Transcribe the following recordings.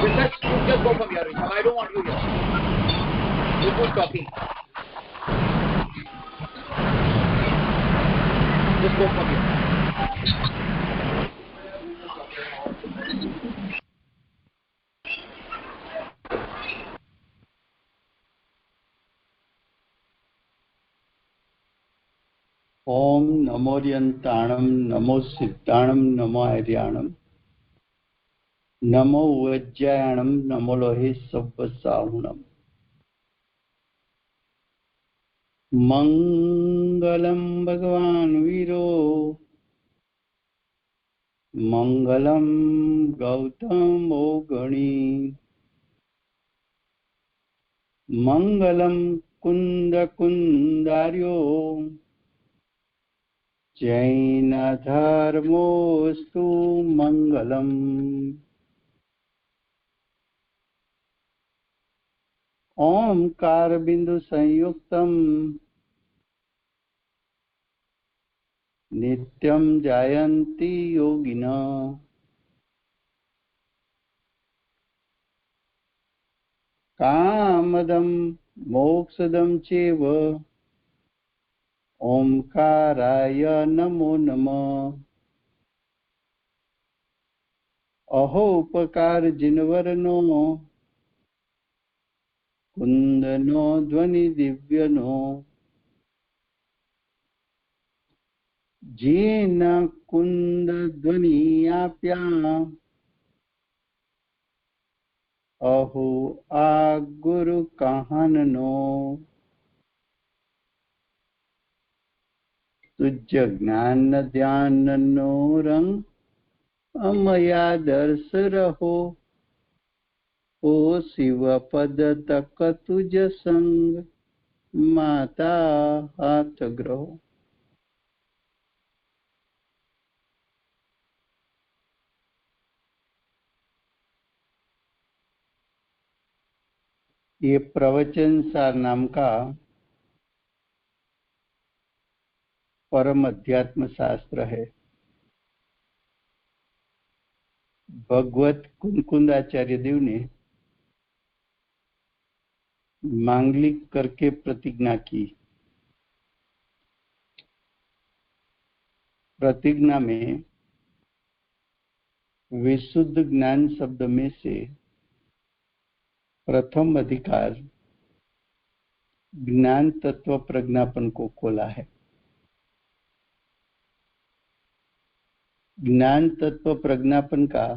Just go from here, Rishabh. I don't want you here. You keep talking. Just go from here. ओम नमोर्यंताणम नमो सिद्धाणम नमो आर्याणम नमो वज्रायणम नमो लोहे सव्वसाहुणम मंगलम भगवान वीरो मंगलम गौतमो गणी मंगलम कुंद कुंदार्यो जैन धर्मोस्तु मंगलम। ओंकार बिंदु संयुक्तम नित्यं जायन्ति योगिनः कामदं मोक्षदं चैव ओंकाराय नमो नमः। अहोपकार जिनवरनो कुंदनो ध्वनि दिव्यनो जेन कुंद ध्वनियाप्या अहो आ गुरु कहननो तुझ ज्ञान ध्यान नो रंग अमया दर्श रहो ओ शिव पद तक तुझ संग माता हाथ ग्रहो। ये प्रवचन सार नाम का परम अध्यात्म शास्त्र है। भगवत कुंकुंदाचार्य देव ने मांगलिक करके प्रतिज्ञा की। प्रतिज्ञा में विशुद्ध ज्ञान शब्द में से प्रथम अधिकार ज्ञान तत्व प्रज्ञापन को खोला है। ज्ञान तत्व प्रज्ञापन का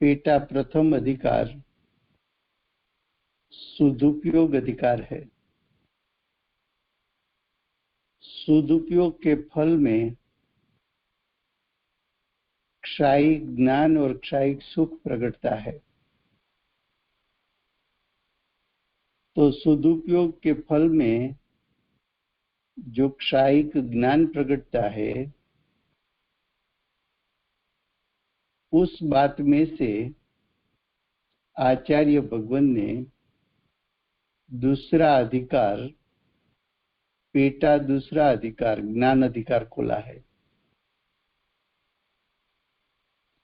पेटा प्रथम अधिकार सदुपयोग अधिकार है। सदुपयोग के फल में क्षायिक ज्ञान और क्षायिक सुख प्रकटता है। तो सदुपयोग के फल में जो क्षायिक ज्ञान प्रकटता है उस बात में से आचार्य भगवान ने दूसरा अधिकार पेटा दूसरा अधिकार ज्ञान अधिकार खोला है।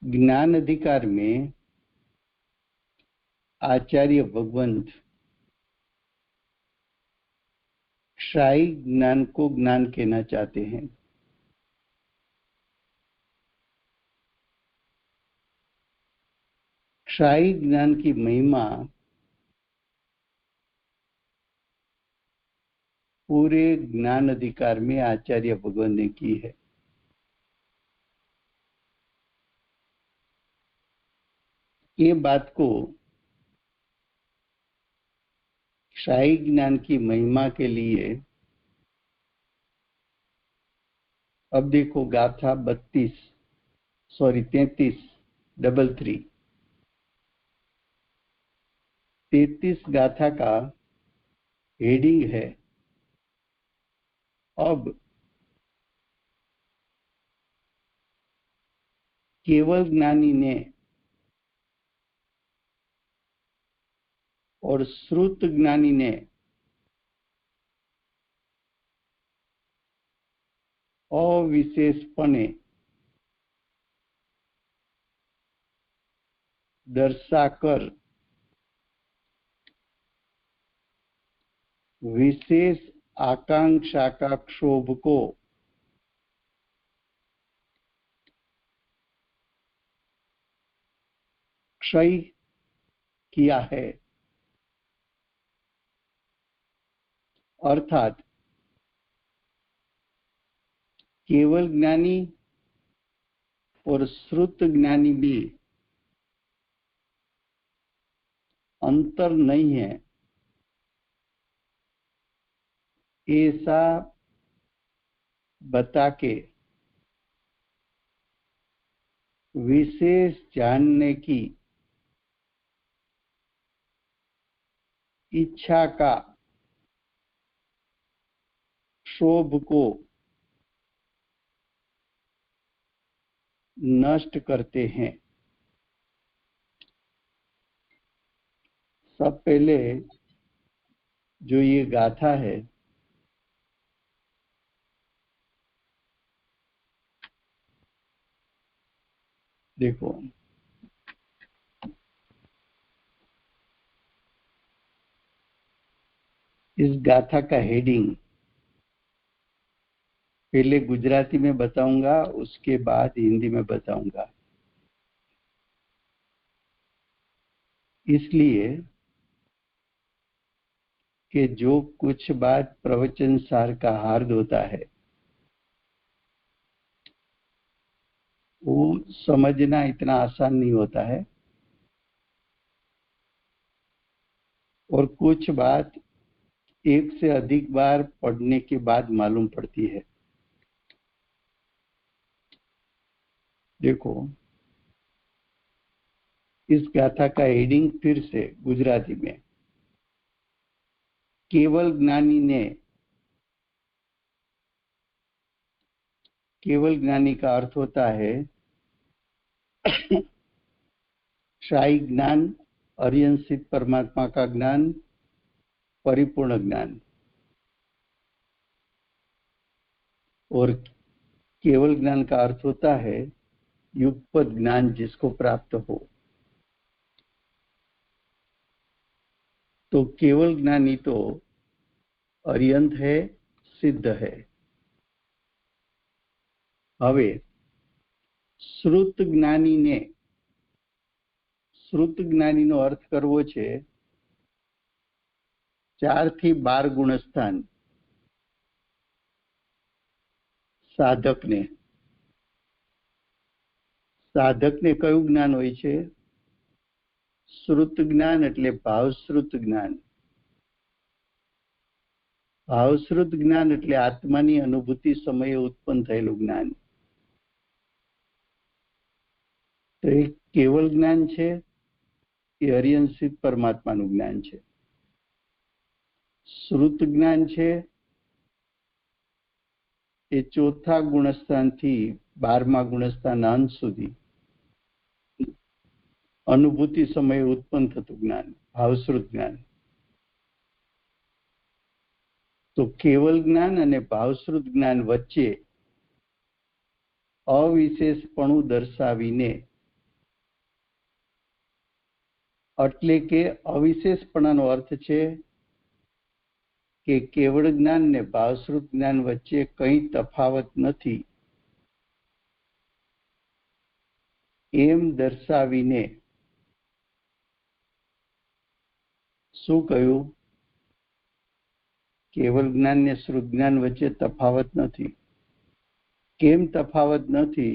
ज्ञान अधिकार में आचार्य भगवंत क्षायिक ज्ञान को ज्ञान कहना चाहते हैं। क्षायिक ज्ञान की महिमा पूरे ज्ञान अधिकार में आचार्य भगवान ने की है। ये बात को क्षायिक ज्ञान की महिमा के लिए अब देखो गाथा 33 गाथा का हेडिंग है अब केवल ज्ञानी ने और श्रुत ज्ञानी ने अविशेषपणे दर्शाकर विशेष आकांक्षा का क्षोभ को क्षय किया है, अर्थात केवल ज्ञानी और श्रुत ज्ञानी में अंतर नहीं है, ऐसा बता के विशेष जानने की इच्छा का क्षोभ को नष्ट करते हैं। सब पहले जो ये गाथा है, देखो इस गाथा का हेडिंग पहले गुजराती में बताऊंगा, उसके बाद हिंदी में बताऊंगा, इसलिए कि जो कुछ बात प्रवचन सार का हार्द होता है वो समझना इतना आसान नहीं होता है, और कुछ बात एक से अधिक बार पढ़ने के बाद मालूम पड़ती है। देखो इस गाथा का हेडिंग फिर से गुजराती में, केवल ज्ञानी ने, केवल ज्ञानी का अर्थ होता है शाही ज्ञान, अर्यंसित परमात्मा का ज्ञान, परिपूर्ण ज्ञान। और केवल ज्ञान का अर्थ होता है युगपत ज्ञान जिसको प्राप्त हो। तो केवल ज्ञानी तो अर्यंत है, सिद्ध है। હવે શ્રુત જ્ઞાનીને, શ્રુત જ્ઞાનીનો અર્થ કરવો છે 4 થી 12 ગુણસ્થાન સાધકને। સાધકને કયું જ્ઞાન હોય છે? શ્રુત જ્ઞાન એટલે ભાવશ્રુત જ્ઞાન। ભાવશ્રુત જ્ઞાન એટલે આત્માની અનુભૂતિ સમયે ઉત્પન્ન થયેલું જ્ઞાન। તો એ કેવલ જ્ઞાન છે, એ અર્યંસિત પરમાત્માનું જ્ઞાન છે। શ્રુત જ્ઞાન છે એ ચોથા ગુણસ્થાનથી 12મા ગુણસ્થાન અંત સુધી અનુભૂતિ સમયે ઉત્પન્ન થતું જ્ઞાન, ભાવશ્રુત જ્ઞાન। તો કેવલ જ્ઞાન અને ભાવશ્રુત જ્ઞાન વચ્ચે અવિશેષપણું દર્શાવીને, એટલે કે અવિશેષપણાનો અર્થ છે કે કેવળ જ્ઞાન ને ભાવશ્રુત જ્ઞાન વચ્ચે કંઈ તફાવત નથી એમ દર્શાવીને શું કહ્યું? કેવલ જ્ઞાન ને શ્રુત જ્ઞાન વચ્ચે તફાવત નથી। કેમ તફાવત નથી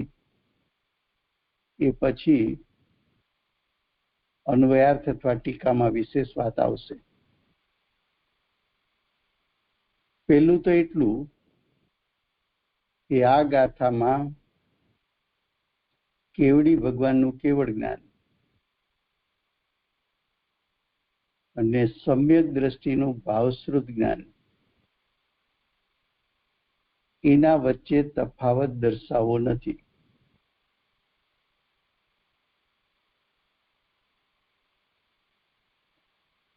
એ પછી અન્વયાર્થ અથવા ટીકામાં વિશેષ વાત આવશે। પહેલું તો એટલું કે આ ગાથામાં કેવડી ભગવાનનું કેવળ જ્ઞાન અને સમ્યક દ્રષ્ટિનું ભાવશ્રુત જ્ઞાન, એના વચ્ચે તફાવત દર્શાવવો નથી।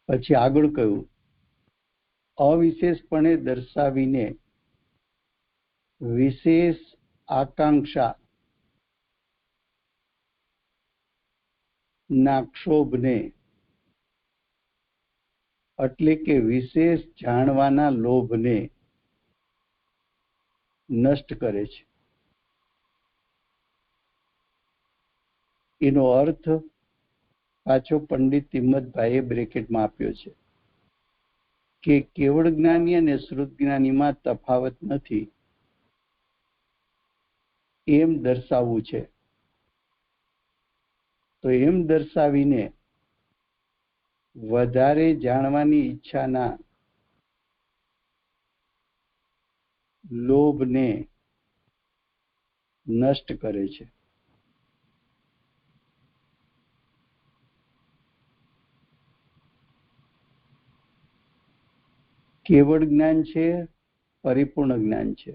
પછી આગળ કહ્યું અવિશેષપણે દર્શાવીને વિશેષ આકાંક્ષા ના ક્ષોભને એટલે કે વિશેષ જાણવાના લોભને નષ્ટ કરે છે. એનો અર્થ પાછો પંડિત હિંમતભાઈએ બ્રેકેટમાં આપ્યો છે કે કેવળ જ્ઞાની અને શ્રુત જ્ઞાનીમાં તફાવત નથી એમ દર્શાવવું છે. તો એમ દર્શાવીને વધારે જાણવાની ઈચ્છાના લોભને નષ્ટ કરે છે. કેવળ જ્ઞાન છે, પરિપૂર્ણ જ્ઞાન છે.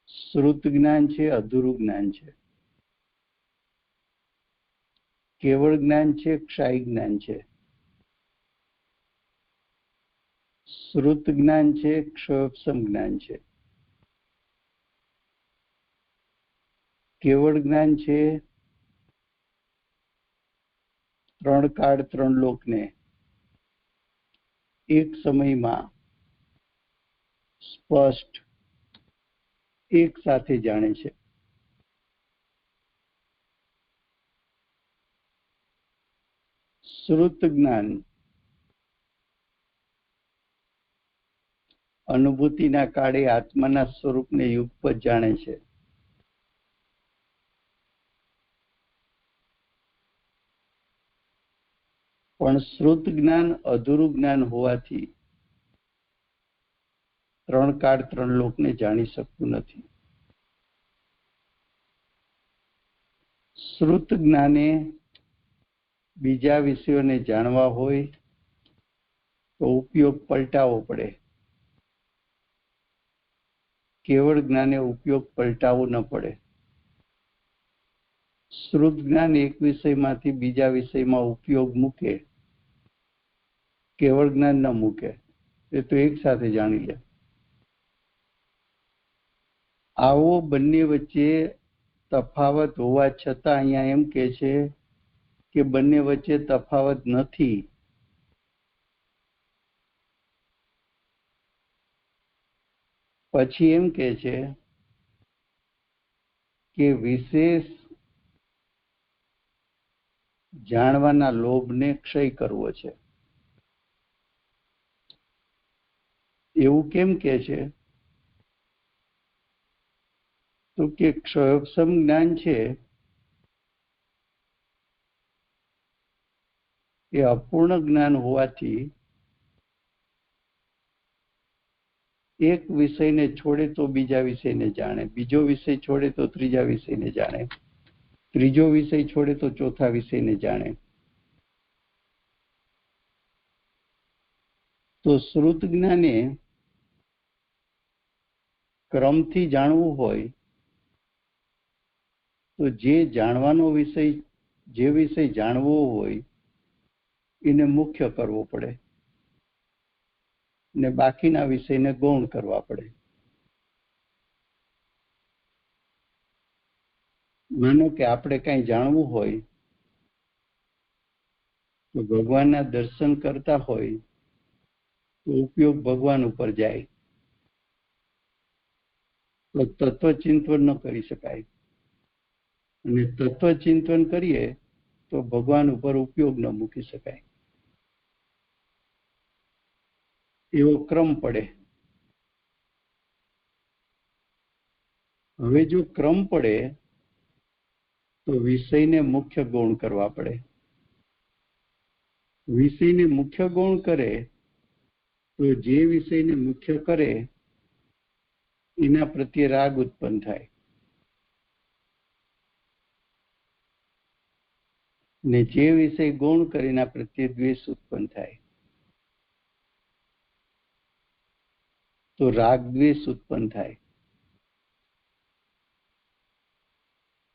શ્રુત જ્ઞાન છે, અધૂરું જ્ઞાન છે. કેવળ જ્ઞાન છે, ક્ષાયી જ્ઞાન છે. શ્રુત જ્ઞાન છે, ક્ષયોપશમ જ્ઞાન છે. કેવળ જ્ઞાન છે, ત્રણ કાળ ત્રણ લોકને એક સમયમાં સ્પષ્ટ એક સાથે જાણે છે. શ્રુત જ્ઞાન અનુભૂતિના કાળે આત્માના સ્વરૂપને યુગપત જાણે છે. પણ શ્રુત જ્ઞાન અધૂરું જ્ઞાન હોવાથી ત્રણ કાળ ત્રણ લોકને જાણી શકતું નથી. શ્રુત જ્ઞાને બીજા વિષયોને જાણવા હોય તો ઉપયોગ પલટાવવો પડે. કેવળ જ્ઞાને ઉપયોગ પલટાવવો ન પડે. શ્રુત જ્ઞાન એક વિષયમાંથી બીજા વિષયમાં ઉપયોગ મૂકે, કેવળ જ્ઞાન ન મૂકે. એ તો એક સાથે જાણી લે. આવો બંને વચ્ચે તફાવત હોવા છતાં અહીંયા એમ કે છે કે બંને વચ્ચે તફાવત નથી. પછી એમ કે છે કે વિશેષ જાણવાના લોભને ક્ષય કરવો છે. એવું કેમ કે છે? તો કે ક્ષયોપશમ જ્ઞાન છે એ અપૂર્ણ જ્ઞાન હોવાથી એક વિષયને છોડે તો બીજા વિષયને જાણે, બીજો વિષય છોડે તો ત્રીજા વિષયને જાણે, ત્રીજો વિષય છોડે તો ચોથા વિષયને જાણે. તો શ્રુત જ્ઞાને ક્રમથી જાણવું હોય તો જે જાણવાનો વિષય, જે વિષય જાણવો હોય એને મુખ્ય કરવો પડે ને બાકીના વિષયને ગૌણ કરવા પડે. માનો કે આપણે કઈ જાણવું હોય તો ભગવાનના દર્શન કરતા હોય તો ઉપયોગ ભગવાન ઉપર જાય, તો તત્વચિંતન ન કરી શકાય. અને તત્વચિંતન કરીએ તો ભગવાન ઉપર ઉપયોગ ન મૂકી શકાય. એવો ક્રમ પડે. હવે જો ક્રમ પડે તો વિષયને મુખ્ય ગૌણ કરવા પડે. વિષયને મુખ્ય ગૌણ કરે તો જે વિષયને મુખ્ય કરે એના પ્રત્યે રાગ ઉત્પન્ન થાય ને જે વિષય ગૌણ કરે એના પ્રત્યે દ્વેષ ઉત્પન્ન થાય. તો રાગ દ્વેષ ઉત્પન્ન થાય.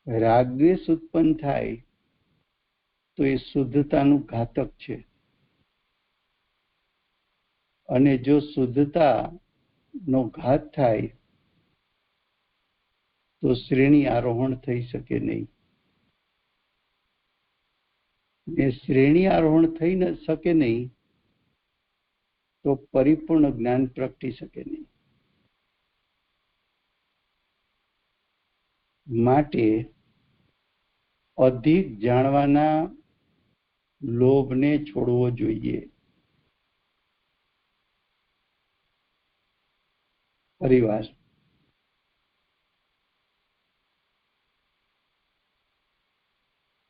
રાગ દ્વેષ ઉત્પન્ન થાય તો એ શુદ્ધતાનું ઘાતક છે. અને જો શુદ્ધતા નો ઘાત થાય તો શ્રેણી આરોહણ થઈ શકે નહીં. ને શ્રેણી આરોહણ થઈ ન શકે નહીં તો પરિપૂર્ણ જ્ઞાન પ્રગટી શકે નહીં. માટે અધિક જાણવાના લોભને છોડવો જોઈએ. પરિવાર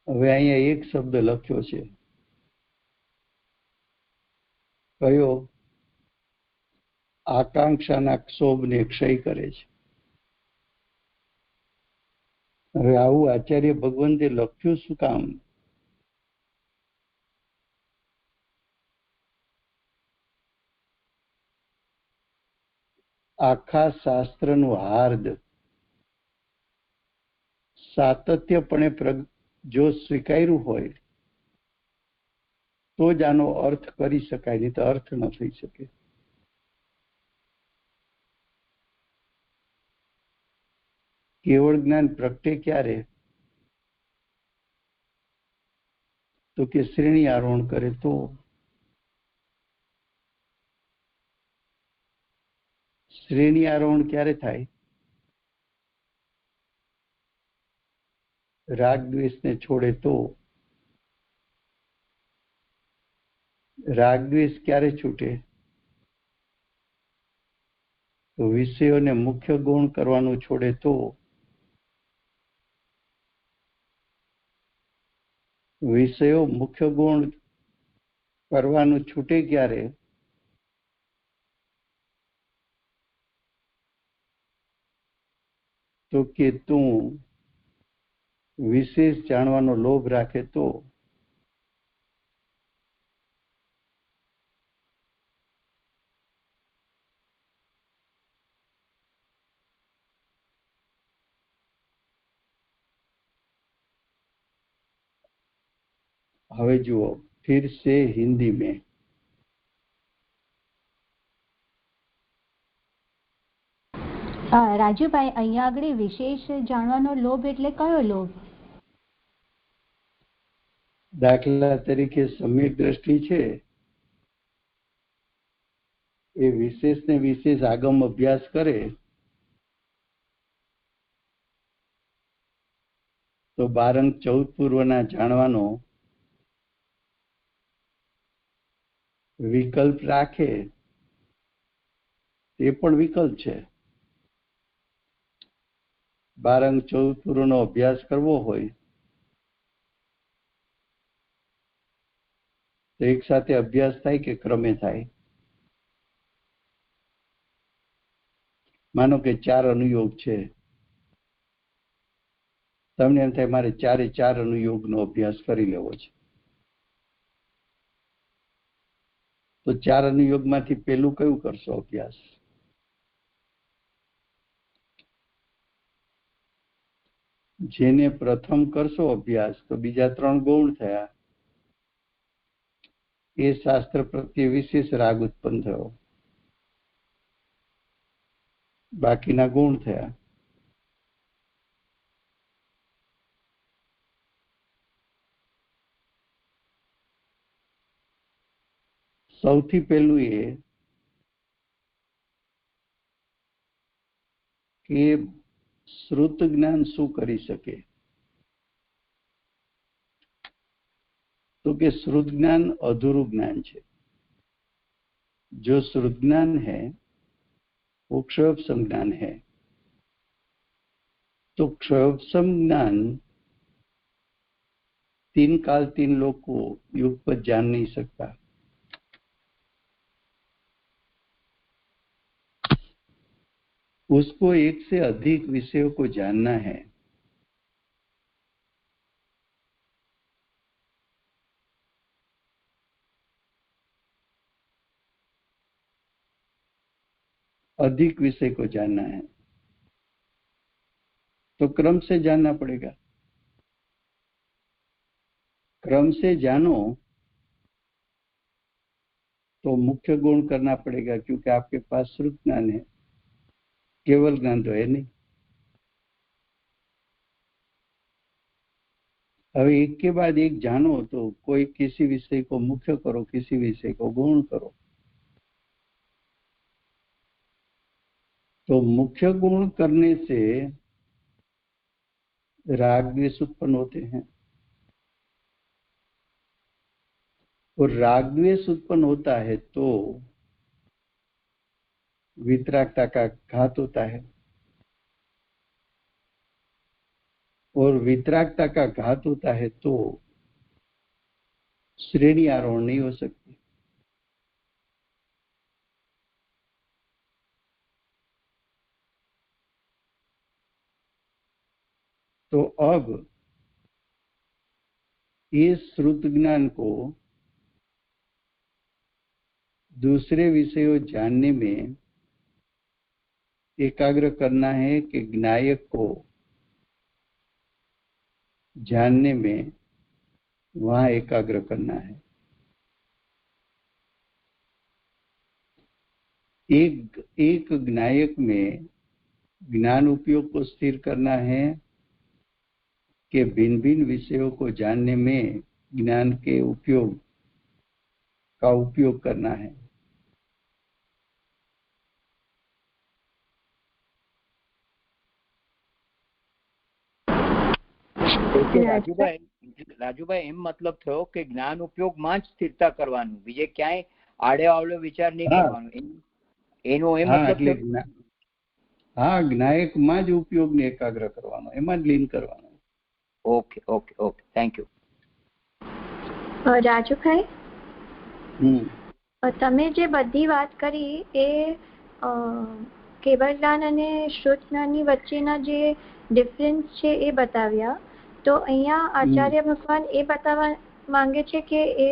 હવે અહીંયા એક શબ્દ લખ્યો છે, કયો? આકાંક્ષાના ક્ષોભને ક્ષય કરે છે. હવે આવું આચાર્ય ભગવંતે લખ્યું શું કામ? આખા શાસ્ત્રનું હાર્દ સાતત્યપણે જો સ્વીકાર્યું હોય તો જ આનો અર્થ કરી શકાય, નહીં તો અર્થ ન થઈ શકે. કેવળ જ્ઞાન પ્રગટે ક્યારે? તો કે શ્રેણી આરોહણ કરે તો. શ્રેણી આરોહણ ક્યારે થાય? રાગ દ્વેષને છોડે તો. રાગ દ્વેષ ક્યારે છૂટે? તો વિષયોને મુખ્ય ગૌણ કરવાનું છોડે તો. વિષયો મુખ્ય ગુણ કરવાનું છૂટે ક્યારે? તો કે તું વિશેષ જાણવાનો લોભ રાખે તો. હવે જુઓ, फिर से हिंदी में. રાજુભાઈ, અહીંયા આગળ વિશેષ જાણવાનો લોભ એટલે કયો લોભ? દાખલા તરીકે સમ્યક દ્રષ્ટિ છે એ વિશેષ ને વિશેષ આગમ અભ્યાસ કરે તો 12 અંક 14 પૂર્વના જાણવાનો વિકલ્પ રાખે, તે પણ વિકલ્પ છે. 12 અંક 14 પૂર્વનો અભ્યાસ કરવો હોય તો એક સાથે અભ્યાસ થાય કે ક્રમે થાય? માનો કે 4 અનુયોગ છે, તમને એમ થાય મારે 4 અનુયોગનો અભ્યાસ કરી લેવો છે, તો 4 અનુયોગમાંથી પેલું કયું કરશો અભ્યાસ? જેને પ્રથમ કરશો અભ્યાસ તો બીજા 3 ગૌણ થયા, એ શાસ્ત્ર પ્રત્યે વિશેષ રાગ ઉત્પન્ન થયો, બાકીના ગૌણ થયા. સૌથી પહેલું એ કે શ્રુત જ્ઞાન શું કરી શકે? તો કે श्रुत ज्ञान अधूरु ज्ञान है. जो श्रुत ज्ञान है वो क्षयोपशम ज्ञान है. तो क्षयोपशम ज्ञान 3 काल 3 लोग को युग पर जान नहीं सकता. उसको एक से अधिक विषयों को जानना है. अधिक विषय को जानना है तो क्रम से जानना पड़ेगा. क्रम से जानो तो मुख्य गुण करना पड़ेगा, क्योंकि आपके पास श्रुत ज्ञान है, केवल ज्ञान तो है नहीं. હવે एक के बाद एक जानो तो कोई किसी विषय को मुख्य करो, किसी विषय को गौण करो। तो मुख्य गुण करने से राग द्वेष उत्पन्न होते हैं, और राग द्वेष उत्पन्न होता है तो वितरागता का घात होता है, और वितरागता का घात होता है तो श्रेणी आरोहण नहीं हो सकती। तो अब इस श्रुत ज्ञान को दूसरे विषयों जानने में एकाग्र करना है कि ज्ञायक को जानने में वहां एकाग्र करना है। एक ज्ञायक में ज्ञान उपयोग को स्थिर करना है कि भिन्न भिन्न विषयों को जानने में ज्ञान के उपयोग का उपयोग करना है। રાજુભાઈ એમ મતલબ થયો કે જ્ઞાન ઉપયોગમાં જ સ્થિરતા કરવાનું, બીજે ક્યાંય આડે આવડો વિચાર નહીં કરવાનો, એનો એ મતલબ. હા, જ્ઞાયકમાં જ ઉપયોગને એકાગ્ર કરવાનો, એમાં જ લીન કરવાનો. Okay okay okay, thank you. Rajubhai, તમે જે બધી વાત કરી એ કેવળ જ્ઞાન અને શ્રુત જ્ઞાનની વચ્ચેના જે ડિફરન્સ છે એ બતાવ્યા. તો અહીંયા આચાર્ય ભગવાન એ બતાવવા માંગે છે કે એ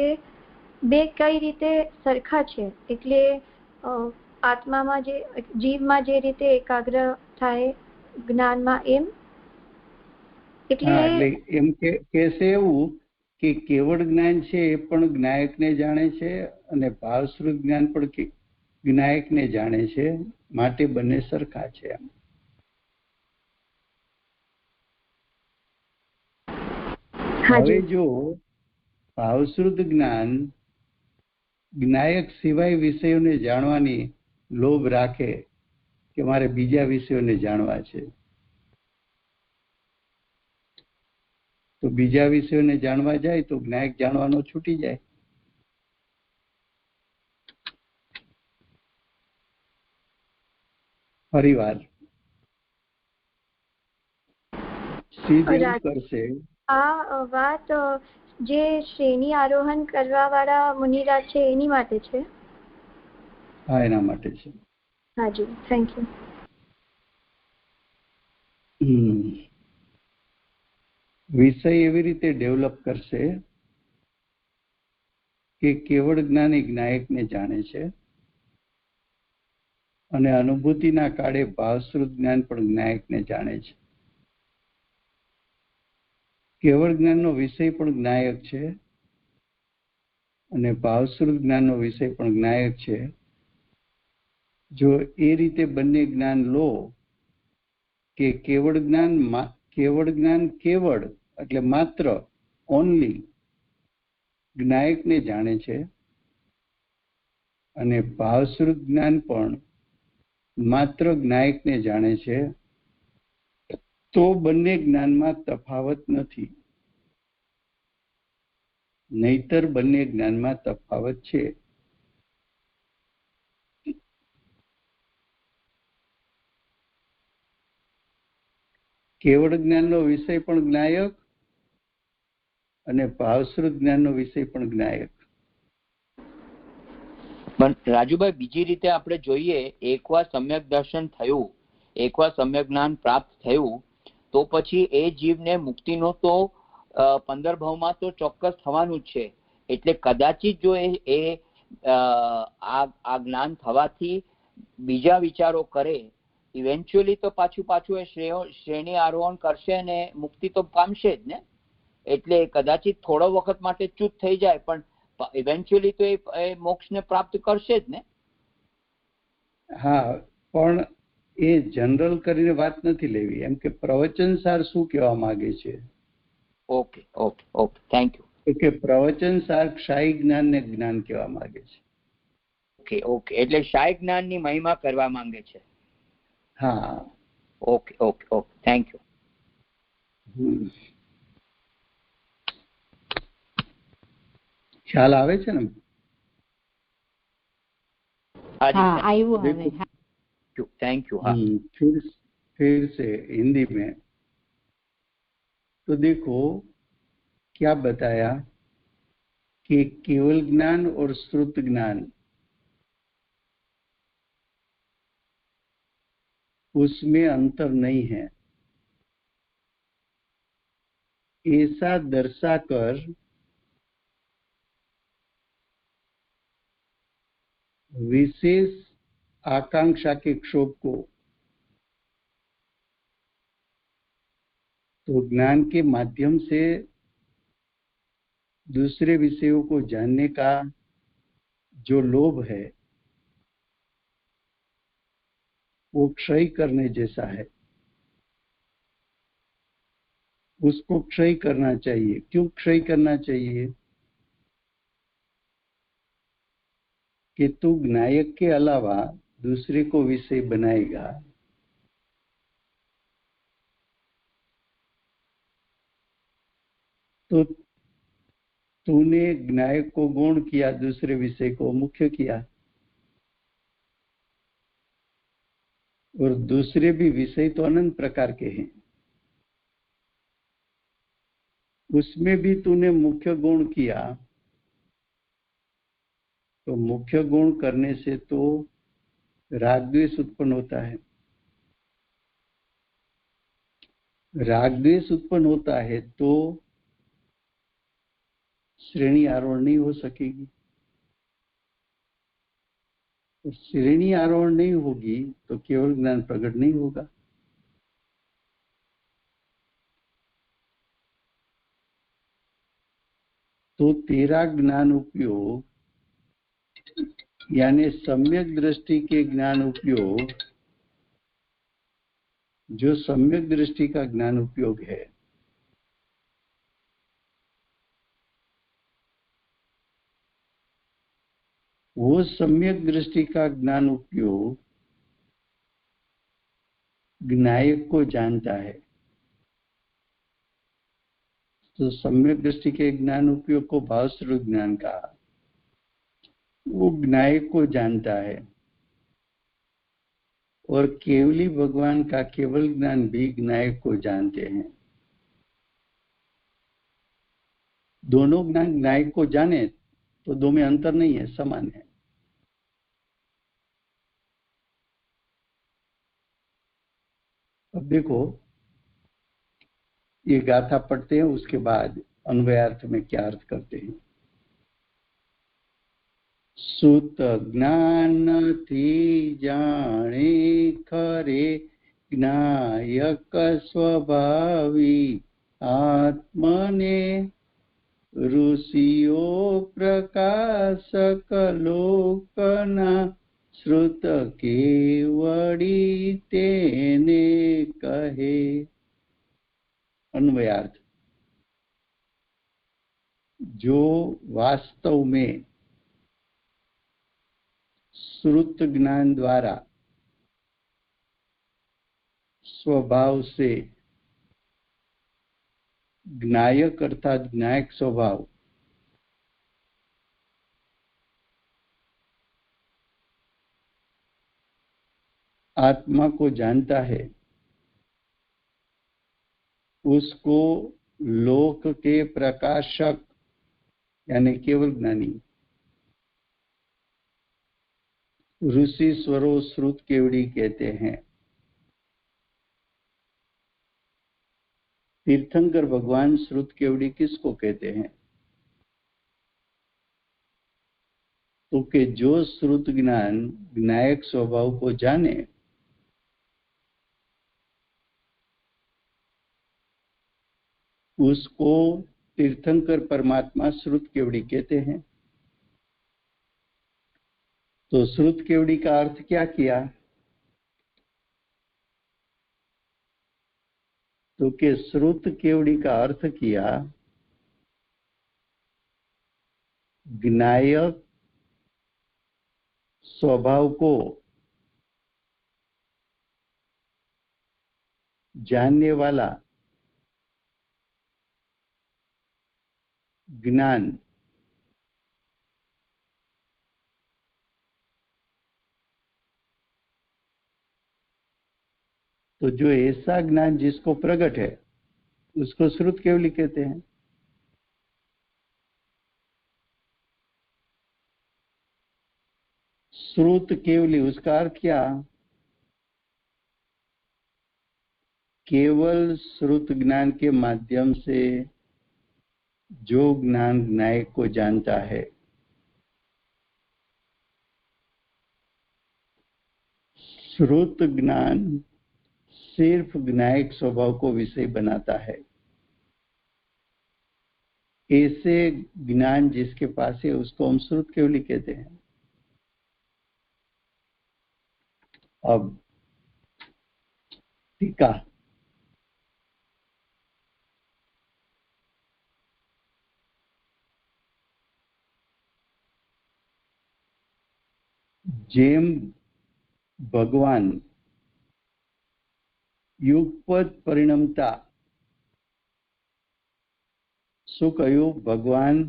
બે કઈ રીતે સરખા છે, એટલે આત્મામાં જે જીવમાં જે રીતે એકાગ્ર થાય જ્ઞાનમાં એમ. એટલે એમ કહેશે એવું કે કેવળ જ્ઞાન છે એ પણ જ્ઞાયકને જાણે છે અને ભાવશ્રુત જ્ઞાન પણ જ્ઞાયકને જાણે છે, માટે બંને સરખા છે. હવે જો ભાવશ્રુત જ્ઞાન જ્ઞાયક સિવાય વિષયોને જાણવાની લોભ રાખે કે મારે બીજા વિષયોને જાણવા છે, તો બીજા વિષયોને જાણવા જાય તો જ્ઞાયક જાણવાનો છૂટી જાય. ફરીવાર સીધું કરશે. આ વાત જે શ્રેણી આરોહણ કરવા વાળા મુનિરાજ છે એની માટે છે. હા, એના માટે છે. હાજી, થેન્ક યુ. વિષય એવી રીતે ડેવલપ કરશે કે કેવળ જ્ઞાન એ જ્ઞાયકને જાણે છે અને અનુભૂતિના કાળે ભાવશ્રુત જ્ઞાન પણ જ્ઞાયકને જાણે છે. કેવળ જ્ઞાનનો વિષય પણ જ્ઞાયક છે અને ભાવશ્રુત જ્ઞાનનો વિષય પણ જ્ઞાયક છે. જો એ રીતે બંને જ્ઞાન લો કે કેવળ જ્ઞાન કેવળ એટલે માત્ર ઓનલી જ્ઞાયકને જાણે છે અને ભાવશ્રુત જ્ઞાન પણ માત્ર જ્ઞાયકને જાણે છે, તો બંને જ્ઞાનમાં તફાવત નથી. નહીતર બંને જ્ઞાનમાં તફાવત છે. કેવળ જ્ઞાનનો વિષય પણ જ્ઞાયક અને ભાવશ્રુત જ્ઞાનનો વિષય પણ જ્ઞાયક. પણ રાજુભાઈ, બીજી રીતે આપણે જોઈએ, એકવાર સમ્યક દર્શન થયું, એકવાર સમ્યક જ્ઞાન પ્રાપ્ત થયું, તો પછી એ જીવને મુક્તિનો તો 15 ભાવમાં તો ચોક્કસ થવાનું જ છે. એટલે કદાચિત જો એ આ જ્ઞાન થવાથી બીજા વિચારો કરે, ઇવેન્ચ્યુઅલી તો પાછું એ શ્રેણી આરોહણ કરશે અને મુક્તિ તો પામશે જ ને. એટલે કદાચિત થોડો વખત માટે ચૂત થઈ જાય, પણ ઇવેન્ચ્યુઅલી તો એ મોક્ષને પ્રાપ્ત કરશે જ ને. હા, પણ એ જનરલ કરીને વાત નથી લેવી, એમ કે પ્રવચનસાર શું કહેવા માંગે છે okay okay okay, thank you. તો કે પ્રવચન સાર ક્ષાયી જ્ઞાનને જ્ઞાન કહેવા માંગે છે. ઓકે ઓકે, એટલે શાય જ્ઞાનની મહિમા કરવા માંગે છે. હા. Okay okay okay, thank you. ખ્યાલ આવે છે ને? हाँ जी, आयु हवे. Thank you. हाँ, फिर से हिंदी में तो देखो क्या बताया कि केवल ज्ञान और श्रुत ज्ञान उसमें अंतर नहीं है, ऐसा दर्शाकर विशेष आकांक्षा के क्षोभ को तो ज्ञान के माध्यम से दूसरे विषयों को जानने का जो लोभ है वो क्षय करने जैसा है, उसको क्षय करना चाहिए. क्यों क्षय करना चाहिए? कि तू ज्ञायक के अलावा दूसरे को विषय बनाएगा तो तूने ज्ञायक को गौण किया, दूसरे विषय को मुख्य किया, और दूसरे भी विषय तो अनंत प्रकार के हैं, उसमें भी तूने मुख्य गुण किया. तो मुख्य गुण करने से तो राग द्वेष उत्पन्न होता है. राग द्वेष उत्पन्न होता है तो श्रेणी आरोहण नहीं हो सकेगी. तो श्रेणी आरोहण नहीं होगी तो केवल ज्ञान प्रकट नहीं होगा. तो तेरा ज्ञान उपयोग यानी सम्यक दृष्टि के ज्ञान उपयोग, जो सम्यक दृष्टि का ज्ञान उपयोग है, वो सम्यक दृष्टि का ज्ञान उपयोग ज्ञायक को जानता है. तो सम्यक दृष्टि के ज्ञान उपयोग को भावस्वरूप ज्ञान कहा. वो ज्ञायक को जानता है और केवली भगवान का केवल ज्ञान भी ज्ञायक को जानते हैं. दोनों ज्ञान ज्ञायक को जाने तो दो में अंतर नहीं है, समान है. अब देखो ये गाथा पढ़ते हैं, उसके बाद अन्वयार्थ में क्या अर्थ करते हैं. सुत ज्ञान थी जाने खरे ज्ञायक स्वभावी आत्मने ऋषियो प्रकाशक लोकना श्रुत केवड़ी तेने कहे. अन्वयार्थ. जो वास्तव में श्रुत ज्ञान द्वारा स्वभाव से ज्ञायक अर्थात ज्ञायक स्वभाव आत्मा को जानता है, उसको लोक के प्रकाशक यानी केवल ज्ञानी ऋषि स्वरो श्रुत केवड़ी कहते हैं. तीर्थंकर भगवान श्रुत केवड़ी किसको कहते हैं? तो कि जो श्रुत ज्ञान ज्ञायक स्वभाव को जाने उसको तीर्थंकर परमात्मा श्रुत केवड़ी कहते हैं. तो श्रुत केवड़ी का अर्थ क्या किया? तो कि श्रुत केवड़ी का अर्थ किया ज्ञायक स्वभाव को जानने वाला ज्ञान। तो जो ऐसा ज्ञान जिसको प्रकट है उसको श्रुत केवली कहते हैं। श्रुत केवली उसका अर्थ क्या? केवल श्रुत ज्ञान के माध्यम से जो ज्ञान ज्ञायक को जानता है। श्रुत ज्ञान सिर्फ ज्ञायक स्वभाव को विषय बनाता है। ऐसे ज्ञान जिसके पास है उसको हम श्रुत केवली कहते हैं। अब टीका। જેમ ભગવાન યુગપદ પરિણમતા, શું કહ્યું? ભગવાન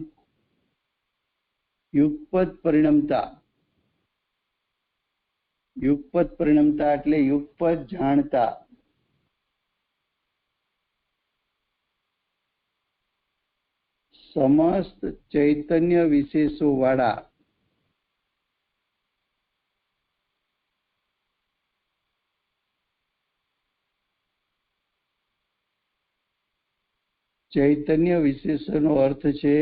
યુગપદ પરિણમતા. યુગપદ પરિણમતા એટલે યુગપદ જાણતા. સમસ્ત ચૈતન્ય વિશેષો વાળા ચૈતન્ય વિશેષનો અર્થ છે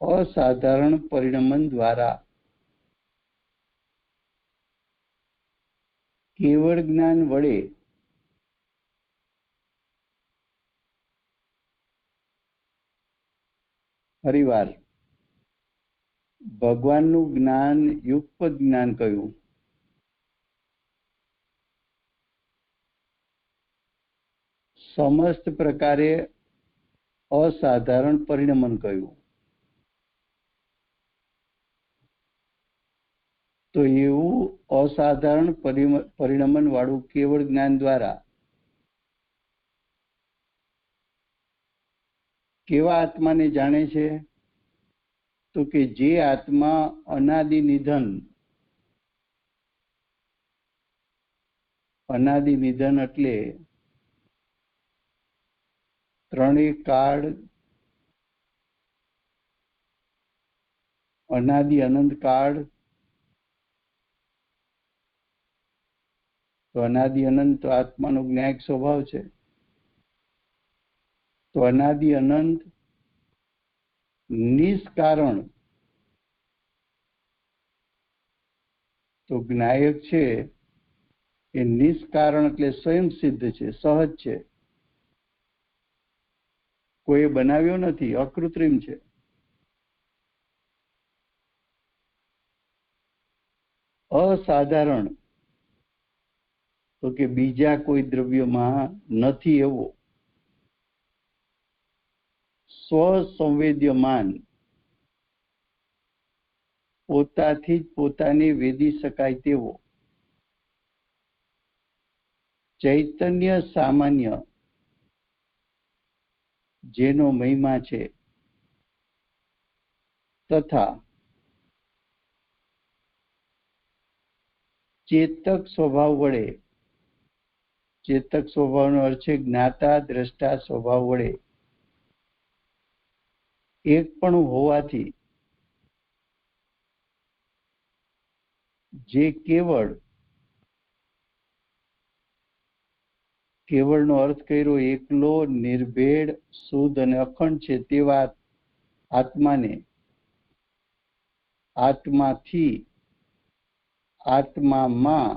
અસાધારણ પરિણમન દ્વારા કેવળ જ્ઞાન વડે ફરીવાર ભગવાનનું જ્ઞાન યુગપદ જ્ઞાન કહ્યું, સમસ્ત પ્રકારે અસાધારણ પરિણમન કહ્યું. તો એવું અસાધારણ પરિણમન વાળું કેવળ જ્ઞાન દ્વારા કેવા આત્માને જાણે છે? તો કે જે આત્મા અનાદિ નિધન, અનાદિ નિધન એટલે ત્રણેય કાળ, અનાદિ અનંત કાળ. તો અનાદિ અનંત આત્માનો જ્ઞાયક સ્વભાવ છે. તો અનાદિ અનંત નિષ્કારણ તો જ્ઞાયક છે એ નિષ્કારણ એટલે સ્વયં સિદ્ધ છે, સહજ છે, કોઈ બનાવ્યો નથી, અકૃત્રિમ છે. અસાધારણ તો કે બીજા કોઈ દ્રવ્યમાં નથી એવો. સ્વસંવેદ્યમાન પોતાથી જ પોતાને વેદી શકાય તેવો. ચૈતન્ય સામાન્ય જેનો મહિમા છે, તથા ચેતક સ્વભાવ વડે, ચેતક સ્વભાવનો અર્થ છે જ્ઞાતા દ્રષ્ટા સ્વભાવ વડે એક પણ હોવાથી જે કેવળ, કેવળનો અર્થ કર્યો એકલો, નિર્ભેળ, શુદ્ધ અને અખંડ છે તેવા આત્માને આત્માથી આત્મામાં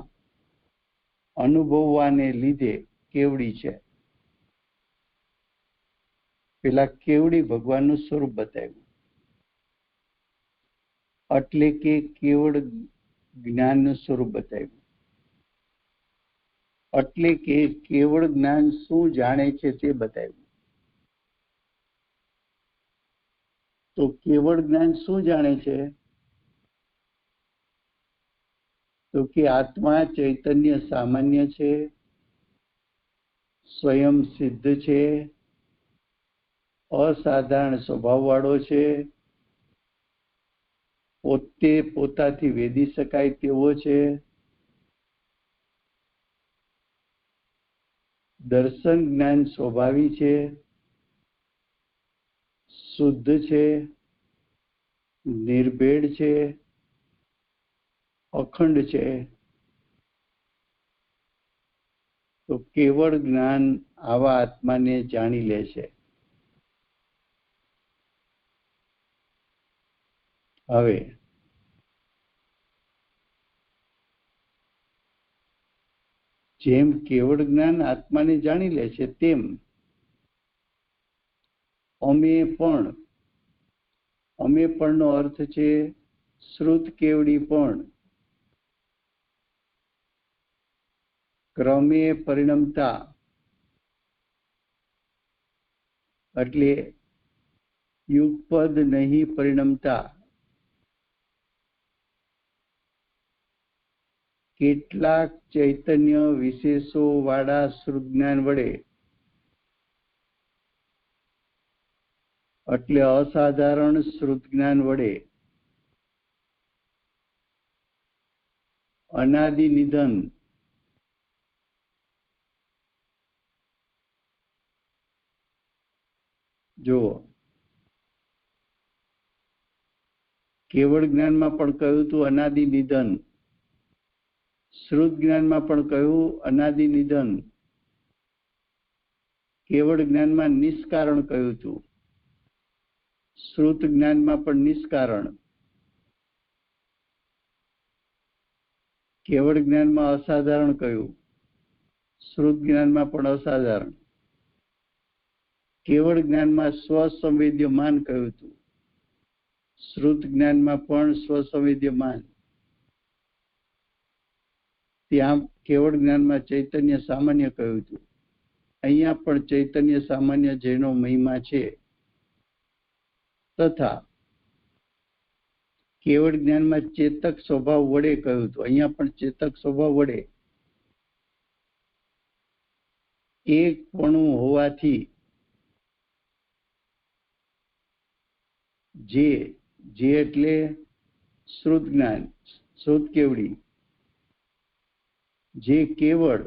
અનુભવવાને લીધે કેવડી છે. પેલા કેવડી ભગવાનનું સ્વરૂપ બતાવ્યું, એટલે કે કેવળ જ્ઞાનનું સ્વરૂપ બતાવ્યું. એટલે કે કેવળ જ્ઞાન શું જાણે છે તે બતાવ્યું. તો કેવળ જ્ઞાન શું જાણે છે? તો કે આત્મા ચૈતન્ય સામાન્ય છે, સ્વયં સિદ્ધ છે, અસાધારણ સ્વભાવવાળો છે, પોતે પોતાથી વેદી શકાય તેવો છે, દર્શન જ્ઞાન સ્વભાવી છે, શુદ્ધ છે, નિર્ભેળ છે, અખંડ છે. તો કેવળ જ્ઞાન આવા આત્માને જાણી લે છે. હવે જેમ કેવળ જ્ઞાન આત્માને જાણી લે છે તેમ અમે પણ નો અર્થ છે શ્રુત કેવડી પણ ક્રમે પરિણમતા, એટલે યુગપદ નહીં પરિણમતા, કેટલાક ચૈતન્ય વિશેષો વાળા શ્રુત જ્ઞાન વડે, એટલે અસાધારણ શ્રુત જ્ઞાન વડે અનાદિ નિધન, જો કેવળ જ્ઞાનમાં પણ કહ્યું હતું અનાદિ નિધન, શ્રુત જ્ઞાનમાં પણ કહ્યું અનાદિ નિધન, કેવળ જ્ઞાનમાં નિષ્કારણ કહ્યું હતું, શ્રુત જ્ઞાનમાં પણ નિષ્કારણ, કેવળ જ્ઞાનમાં અસાધારણ કહ્યું, શ્રુત જ્ઞાનમાં પણ અસાધારણ, કેવળ જ્ઞાનમાં સ્વસંવેદ્યમાન કહ્યું હતું, શ્રુત જ્ઞાનમાં પણ સ્વસંવેદ્યમાન, ત્યાં કેવળ જ્ઞાનમાં ચૈતન્ય સામાન્ય કહ્યું હતું, અહીંયા પણ ચૈતન્ય સામાન્ય જેનો મહિમા છે, તથા કેવળ જ્ઞાનમાં ચેતક સ્વભાવ વડે કહ્યું હતું, અહીંયા પણ ચેતક સ્વભાવ વડે એકપણું હોવાથી જે એટલે શ્રુત જ્ઞાન, શ્રુત કેવડી, જે કેવળ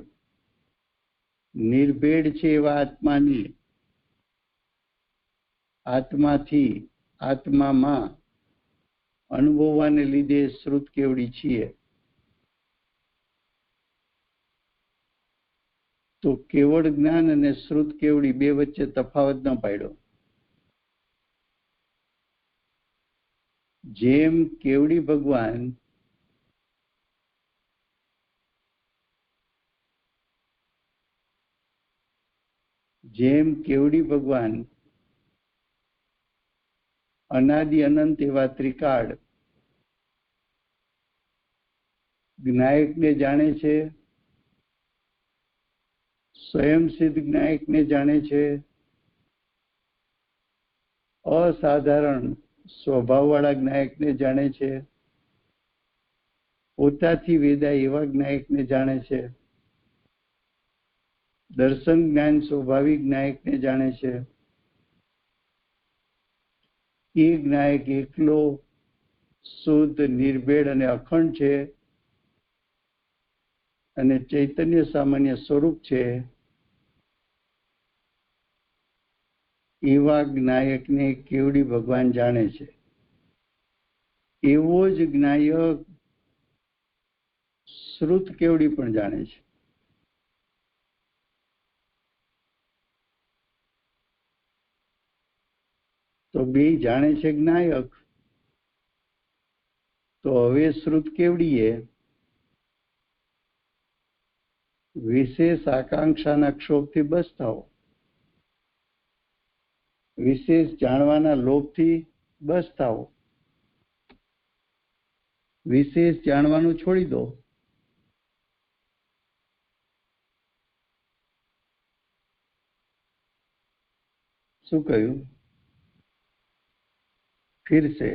નિર્ભેળ છે એવા આત્માની આત્માથી આત્મામાં અનુભવવાને લીધે શ્રુત કેવડી છીએ. તો કેવળ જ્ઞાન અને શ્રુત કેવડી બે વચ્ચે તફાવત ન પાડ્યો. જેમ કેવડી ભગવાન અનાદિ અનંત એવા ત્રિકાળ જ્ઞાયકને જાણે છે, સ્વયં સિદ્ધ જ્ઞાયકને જાણે છે, અસાધારણ સ્વભાવવાળા જ્ઞાયકને જાણે છે, પોતાથી વેદાય એવા જ્ઞાયકને જાણે છે, દર્શન જ્ઞાન સ્વાભાવિક જ્ઞાયકને જાણે છે. એ જ્ઞાયક એકલો શુદ્ધ, નિર્ભેળ અને અખંડ છે અને ચૈતન્ય સામાન્ય સ્વરૂપ છે. એવા જ્ઞાયકને કેવડી ભગવાન જાણે છે. એવો જ જ્ઞાયક શ્રુત કેવડી પણ જાણે છે. તો બે જાણે છે જ્ઞાયક, તો હવે શ્રુત કેવડીએ વિશેષ આકાંક્ષાના ક્ષોભથી બસ થાઓ, વિશેષ જાણવાના લોભથી બસ થાઓ, વિશેષ જાણવાનું છોડી દો, શું કહ્યું? फिर से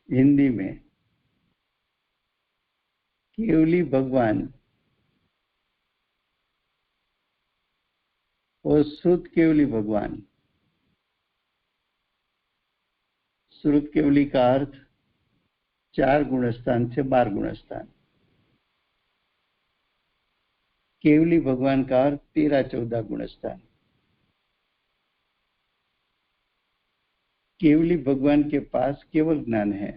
हिंदी में केवली भगवान और श्रुत केवली भगवान। श्रुत केवली का अर्थ 4 गुणस्थान से 12 गुणस्थान, केवली भगवान का अर्थ 13-14 गुणस्थान। केवली भगवान के पास केवल ज्ञान है,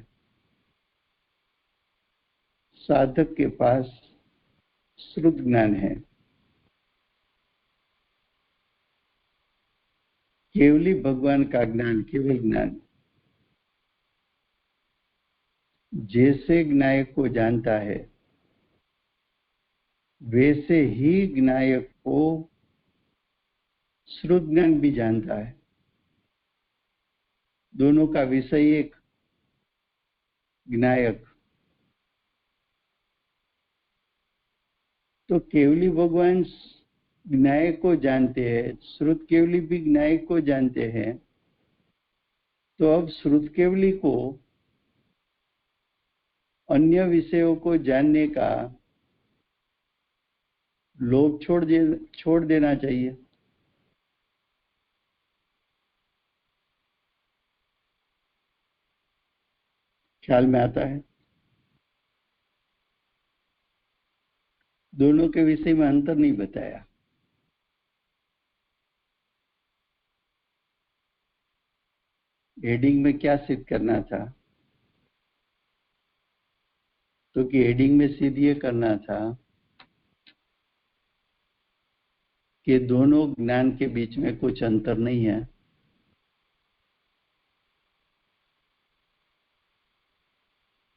साधक के पास श्रुत ज्ञान है। केवली भगवान का ज्ञान केवल ज्ञान जैसे ज्ञायक को जानता है वैसे ही ज्ञायक को श्रुत ज्ञान भी जानता है। दोनों का विषय एक, ज्ञायक। तो केवली भगवान ज्ञायक को जानते हैं, श्रुत केवली भी ज्ञायक को जानते हैं। तो अब श्रुत केवली को अन्य विषयों को जानने का लोभ छोड़ देना चाहिए। ख्याल में आता है? दोनों के विषय में अंतर नहीं बताया। हेडिंग में क्या सिद्ध करना था? तो कि हेडिंग में सिद्ध ये करना था कि दोनों ज्ञान के बीच में कुछ अंतर नहीं है।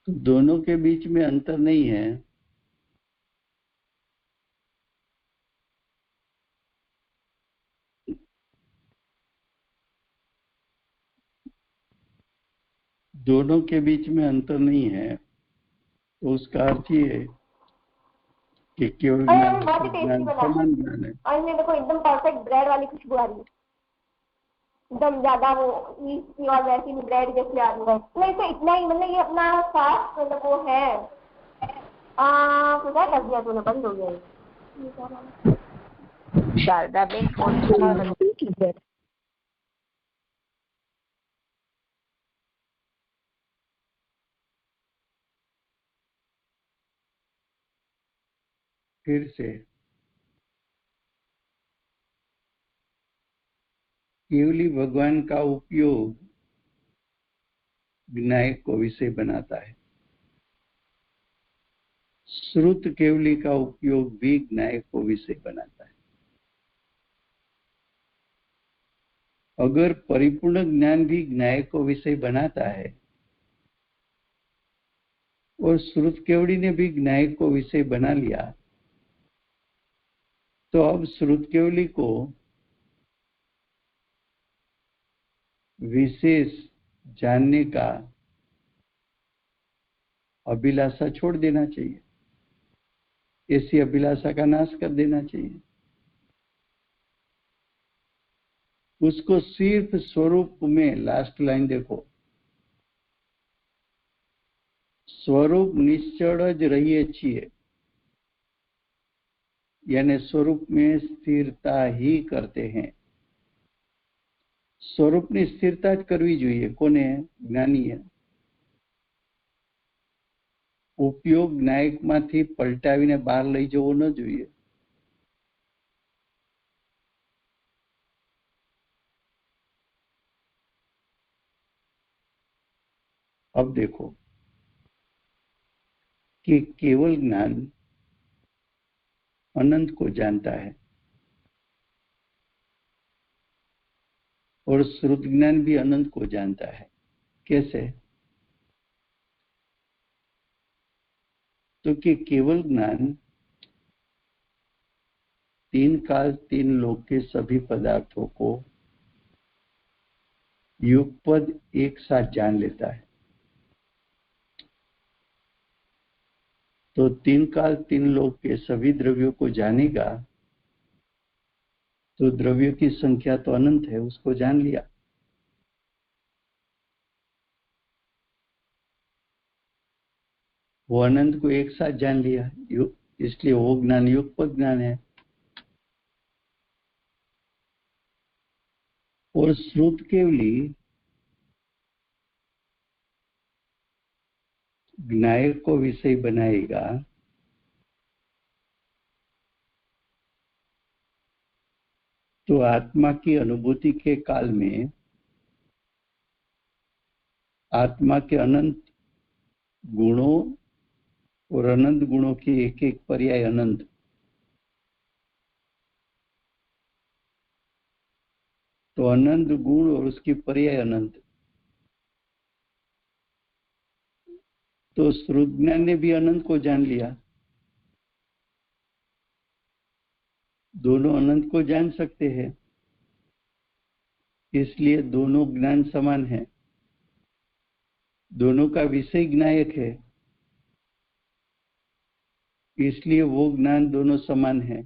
तो दोनों के बीच में अंतर नहीं है, दोनों के बीच में अंतर नहीं है, तो उसका अर्थ ये है कि केवल ज्ञान समान ज्ञान है। और इसमें देखो एकदम परफेक्ट ब्रेड वाली खुशबू आ रही है, एकदम ज्यादा वो ईस्ट की और वैसी ब्रेड जैसे आ रही है। तो इसे इतना ही मतलब ये अपना साफ मतलब वो है क्या कर दिया तूने, बंद हो गया। शारदा बेन फोन फिर से केवली भगवान का उपयोग ज्ञायक को विषय बनाता है, श्रुत केवली का उपयोग भी ज्ञायक को विषय बनाता है। अगर परिपूर्ण ज्ञान भी ज्ञायक को विषय बनाता है और श्रुत केवली ने भी ज्ञायक को विषय बना लिया, तो अब श्रुत केवली को विशेष जानने का अभिलाषा छोड़ देना चाहिए, ऐसी अभिलाषा का नाश कर देना चाहिए। उसको सिर्फ स्वरूप में, लास्ट लाइन देखो, स्वरूप निश्चल ज रहिए છીએ, यानी स्वरूप में स्थिरता ही करते हैं। સ્વરૂપની સ્થિરતા જ કરવી જોઈએ। કોને? જ્ઞાનીએ। ઉપયોગ જ્ઞાયકમાંથી પલટાવીને બહાર લઈ જવો ન જોઈએ। अब देखो कि केवल ज्ञान अनंत को जानता है और श्रुत ज्ञान भी अनंत को जानता है। कैसे? तो कि केवल ज्ञान 3 काल 3 लोक के सभी पदार्थों को युगपद एक साथ जान लेता है। तो 3 काल 3 लोक के सभी द्रव्यों को जानेगा तो द्रव्य की संख्या तो अनंत है, उसको जान लिया। वो अनंत को एक साथ जान लिया, इसलिए वो ज्ञान युगपत ज्ञान है। और श्रुत केवली ज्ञाय को विषय बनाएगा, तो आत्मा की अनुभूति के काल में आत्मा के अनंत गुणों और अनंत गुणों की एक एक पर्याय अनंत, तो अनंत गुण और उसकी पर्याय अनंत। तो श्रुत ज्ञान ने भी अनंत को जान लिया। दोनों अनंत को जान सकते हैं, इसलिए दोनों ज्ञान समान है, दोनों का विषय ज्ञायक है, इसलिए वो ज्ञान दोनों समान है।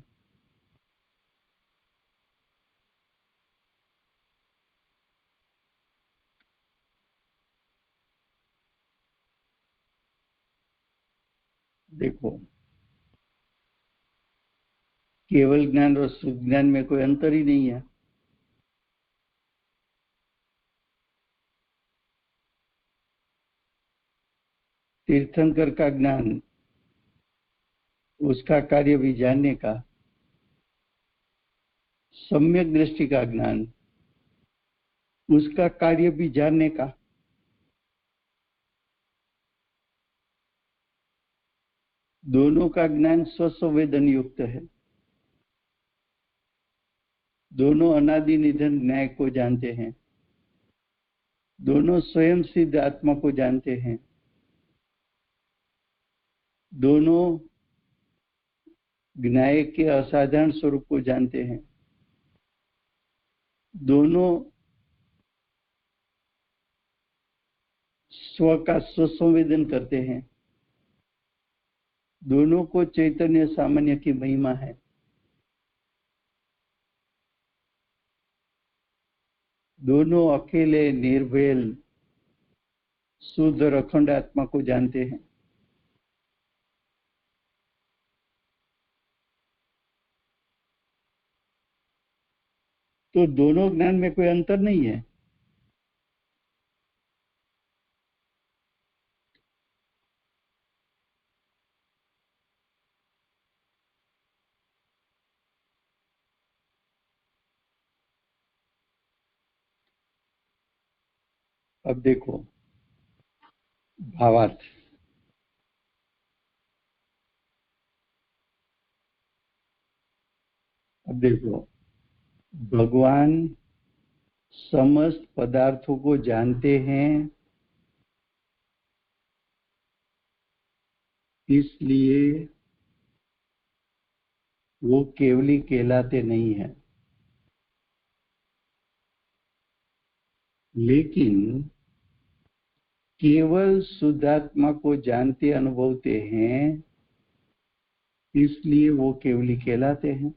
देखो, केवल ज्ञान और शुद्ध ज्ञान में कोई अंतर ही नहीं है। तीर्थंकर का ज्ञान, उसका कार्य भी जानने का, सम्यक दृष्टि का ज्ञान, उसका कार्य भी जानने का। दोनों का ज्ञान स्वसंवेदन युक्त है। दोनों अनादि निधन न्याय को जानते हैं, दोनों स्वयं सिद्ध आत्मा को जानते हैं, दोनों ज्ञाय के असाधारण स्वरूप को जानते हैं, दोनों स्व का स्वसंवेदन करते हैं, दोनों को चैतन्य सामान्य की महिमा है। दोनों अकेले निर्भय शुद्ध और अखंड आत्मा को जानते हैं। तो दोनों ज्ञान में कोई अंतर नहीं है। अब देखो भावार्थ। अब देखो, भगवान समस्त पदार्थों को जानते हैं, इसलिए वो केवली कहलाते नहीं है। लेकिन केवल शुद्धात्मा को जानते अनुभवते हैं, इसलिए वो केवली कहलाते हैं।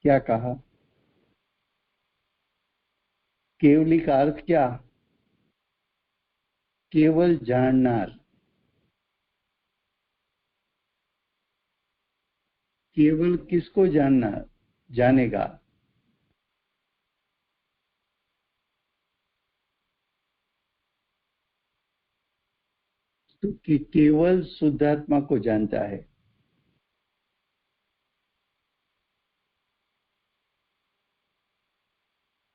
क्या कहा? केवली का अर्थ क्या? केवल जाननार। केवल किसको जानना जानेगा? तो कि केवल शुद्धात्मा को जानता है।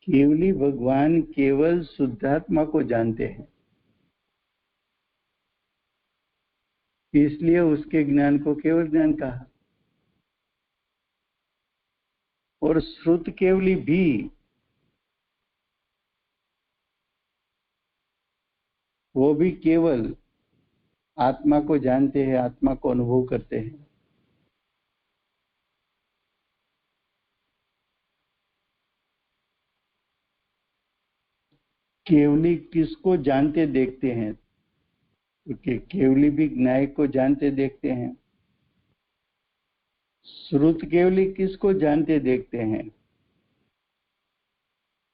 केवली भगवान केवल शुद्धात्मा को जानते हैं, इसलिए उसके ज्ञान को केवल ज्ञान कहा। और श्रुत केवली भी वो भी केवल आत्मा को जानते हैं, आत्मा को अनुभव करते हैं। केवली किसको जानते देखते हैं? क्योंकि केवली भी ज्ञाय को जानते देखते हैं। श्रुत केवली किसको जानते देखते हैं?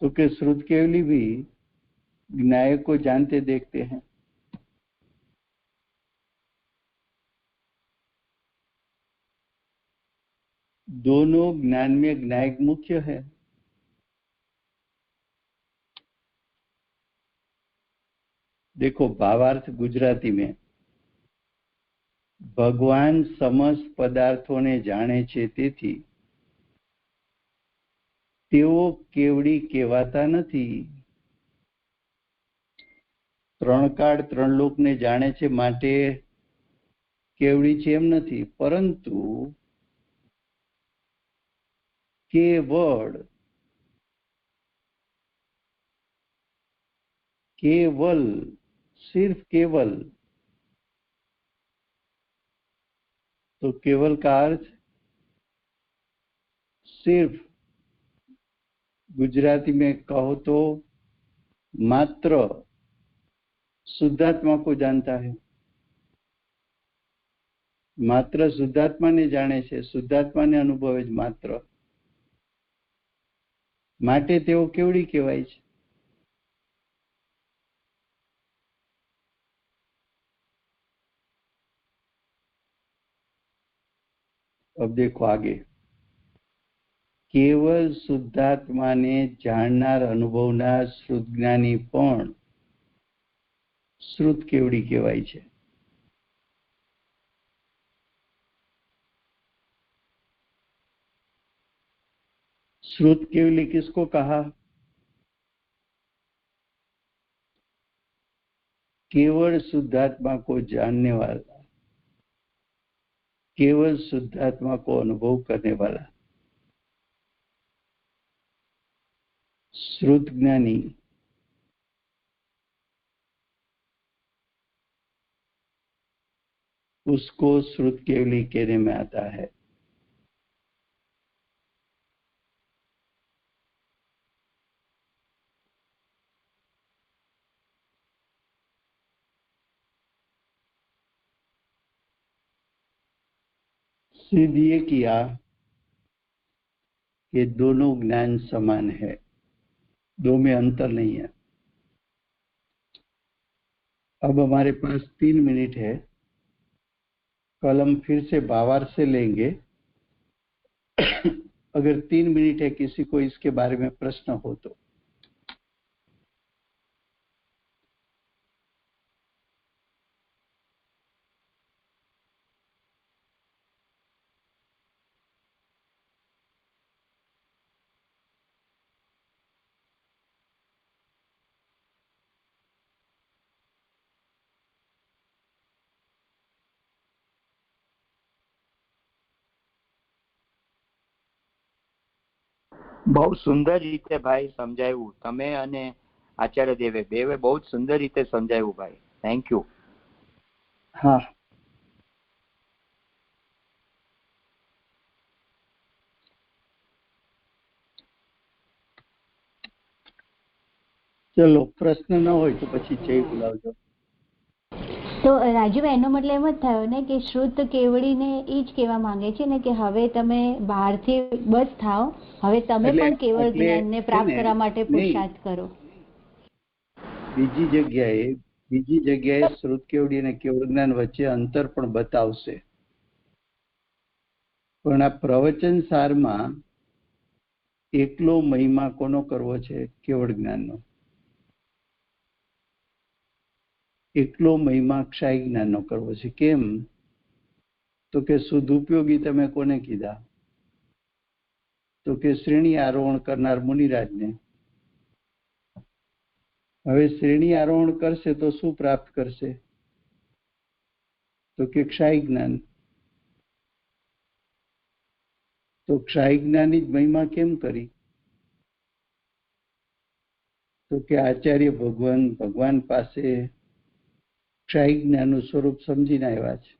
तो कि श्रुत केवली भी ज्ञायक को जानते देखते हैं। दोनों ज्ञान में ज्ञायक मुख्य है। देखो भावार्थ गुजराती में, ભગવાન સમસ્ત પદાર્થોને જાણે છે, તેથી તેઓ કેવડી કહેવાતા નથી। ત્રણ કાળ ત્રણ લોકને જાણે છે માટે કેવડી છે એમ નથી, પરંતુ केवल सिर्फ केवल, तो केवल का अर्थ सिर्फ, गुजराती में कहो तो मात्र शुद्धात्मा को जानता है। मात्र शुद्धात्मा ने जाने छे, शुद्धात्मा ने अनुभवे ज मात्र, माटे तेओ केवड़ी कहेवाय छे। अब देखो आगे, केवल शुद्धात्मा ने जाननार अनुभवनार श्रुतज्ञानी पण श्रुत केवड़ी कहेवाय छे। श्रुत केवली किसको कहा? केवल शुद्धात्मा को जानने वाला, केवल शुद्धात्मा को अनुभव करने वाला श्रुत ज्ञानी उसको श्रुत केवली कहने में आता है। सिद्ध ये किया कि दोनों ज्ञान समान है, दो में अंतर नहीं है। अब हमारे पास 3 मिनट है, कल हम फिर से भावार्थ से लेंगे। अगर 3 मिनट है, किसी को इसके बारे में प्रश्न हो तो। બહુ સુંદર રીતે ભાઈ સમજાવ્યું તમે અને આચાર્ય દેવે બેવે બહુ જ સુંદર રીતે સમજાવ્યું ભાઈ, થેન્ક યુ। हाँ, चलो प्रश्न न हो तो પછી જય બોલાવજો। તો રાજુભાઈ એનો મતલબ એમ જ થયો ને કે શુદ્ધ કેવડીને એ જ કહેવા માંગે છે ને કે હવે તમે બહારથી બસ થાઓ, હવે તમે પણ કેવળ જ્ઞાનને પ્રાપ્ત કરવા માટે પુરુષાર્થ કરો। બીજી જગ્યાએ શ્રુત કેવડી અને કેવળ જ્ઞાન વચ્ચે અંતર પણ બતાવશે, પણ આ પ્રવચન સારમાં એકલો મહિમા કોનો કરવો છે? કેવળ જ્ઞાનનો। એકલો મહિમા ક્ષાય જ્ઞાનનો કરવો છે। કેમ? તો કે શુદ્ધ ઉપયોગી તમે કોને કીધા? તો કે શ્રેણી આરોહણ કરનાર મુનિરાજને। હવે શ્રેણી આરોહણ કરશે તો શું પ્રાપ્ત કરશે? તો કે ક્ષાય જ્ઞાન। તો ક્ષાય જ્ઞાની જ મહિમા કેમ કરી? તો કે આચાર્ય ભગવાન પાસે ક્ષાય જ્ઞાનનું સ્વરૂપ સમજીને આવ્યા છે।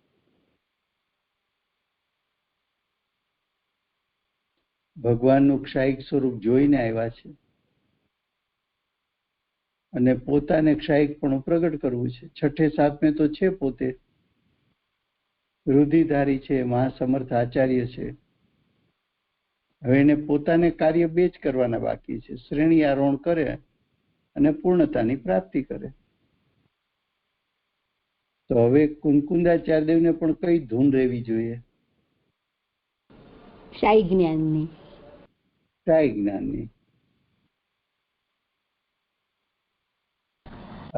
ભગવાનનું ક્ષાયિક સ્વરૂપ જોઈને આવ્યા છે અને પોતાને ક્ષાયિકપણું પ્રગટ કરવું છે। છઠ્ઠે સાતમે તો છે પોતે, રુધિધારી છે, મહાસમર્થ આચાર્ય છે. હવે એને પોતાને કાર્ય બે જ કરવાના બાકી છે, શ્રેણી આરોહણ કરે અને પૂર્ણતાની પ્રાપ્તિ કરે. તો હવે કુંકુંદાચાર્યદેવને પણ કઈ ધૂન રહેવી જોઈએ? શાહી જ્ઞાનની. શાહી જ્ઞાનની.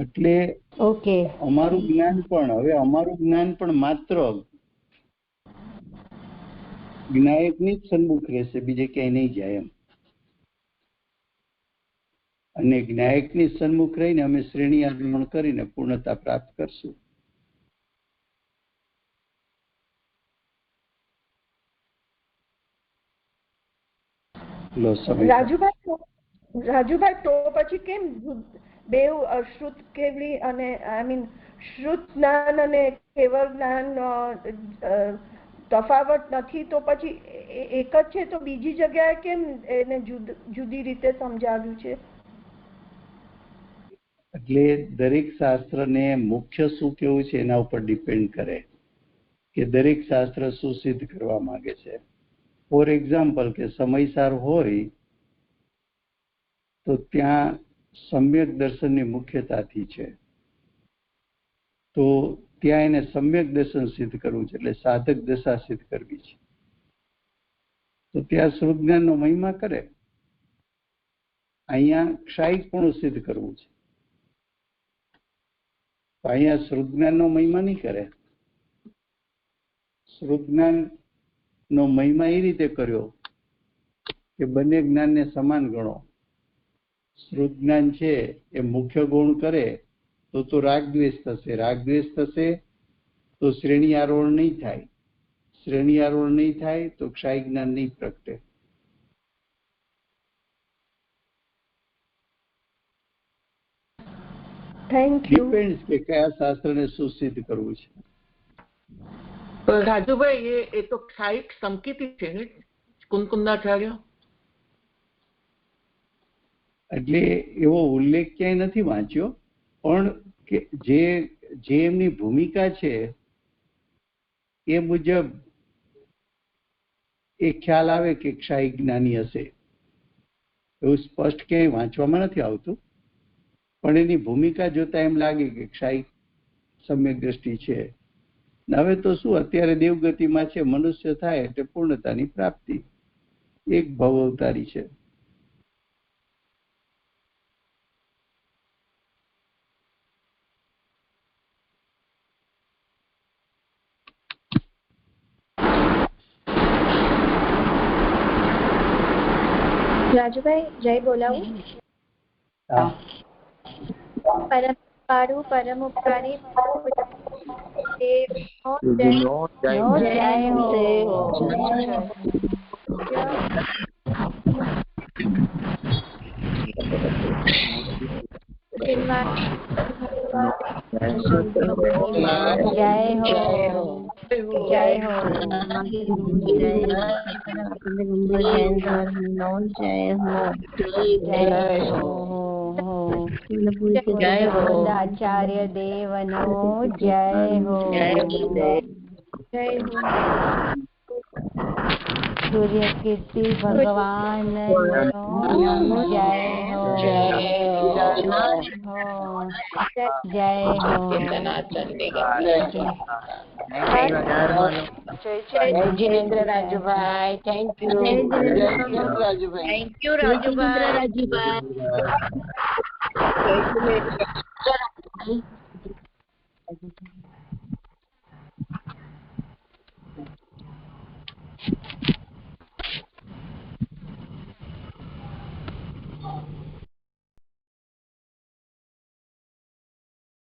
એટલે ઓકે, અમારું જ્ઞાન પણ માત્ર જ્ઞાયકની જ સન્મુખ રહેશે, બીજે ક્યાંય નહીં જાય એમ. અને જ્ઞાયકની સન્મુખ રહીને અમે શ્રેણી આરોહણ કરીને પૂર્ણતા પ્રાપ્ત કરશું. રાજુભાઈ તો પછી કેમ બેવ શ્રુત કેવલી અને શ્રુત જ્ઞાન અને કેવળ જ્ઞાન તફાવત નથી? તો પછી એક જ છે, તો બીજી જગ્યાએ કેમ એને જુદી રીતે સમજાવ્યું છે? એટલે દરેક શાસ્ત્રને મુખ્ય શું કેવું છે એના ઉપર ડિપેન્ડ કરે કે દરેક શાસ્ત્ર શું સિદ્ધ કરવા માંગે છે. ફોર એક્ઝામ્પલ, કે સમયસાર હોય તો ત્યાં સમ્યક દર્શનની મુખ્યતાથી છે, તો ત્યાં એને સમ્યક દર્શન સિદ્ધ કરવું છે, એટલે સાધક દશા સિદ્ધ કરવી છે. તો ત્યાં શ્રુતજ્ઞાનનો મહિમા કરે, અહીંયા ક્ષાયિકપણું સિદ્ધ કરવું છે. અહીંયા શ્રુતજ્ઞાનનો મહિમા નહીં કરે. શ્રુતજ્ઞાનનો મહિમા એ રીતે કર્યો કે બંને જ્ઞાનને સમાન ગણો. શ્રુતજ્ઞાન છે એ મુખ્ય ગુણ કરે તો રાગદ્વેષ થશે, રાગદ્વેષ થશે તો શ્રેણી આરોહણ નહીં થાય, શ્રેણી આરોહણ નહીં થાય તો ક્ષાય જ્ઞાન નહીં પ્રગટે. ડિપેન્ડ કે કયા શાસ્ત્રને શું સિદ્ધ કરવું છે. રાજુભાઈ એ તો ક્ષાયિક સંકેતી છે ને કુંકુંદાચાર્ય? એટલે એવો ઉલ્લેખ ક્યાંય નથી વાંચ્યો, પણ કે જે એમની ભૂમિકા છે એ મુજબ એ ખ્યાલ આવે કે ક્ષાયિક જ્ઞાની હશે. એવું સ્પષ્ટ ક્યાંય વાંચવામાં નથી આવતું, પણ એની ભૂમિકા જોતા એમ લાગે કે ક્ષાયિક સમ્યક દ્રષ્ટિ છે. હવે તો શું, અત્યારે દેવગતિમાં છે, મનુષ્ય થાય એટલે પૂર્ણતાની પ્રાપ્તિ, એક ભવ અવતારી છે. રાજુભાઈ જય બોલાવું? પરમ પારું પરમ ઉપકારી આચાર્ય દેવનો જય હો, સૂર્ય કીર્તિ ભગવાન જય હો, જય હો. Jayendra Rajubhai, thank you Rajubhai.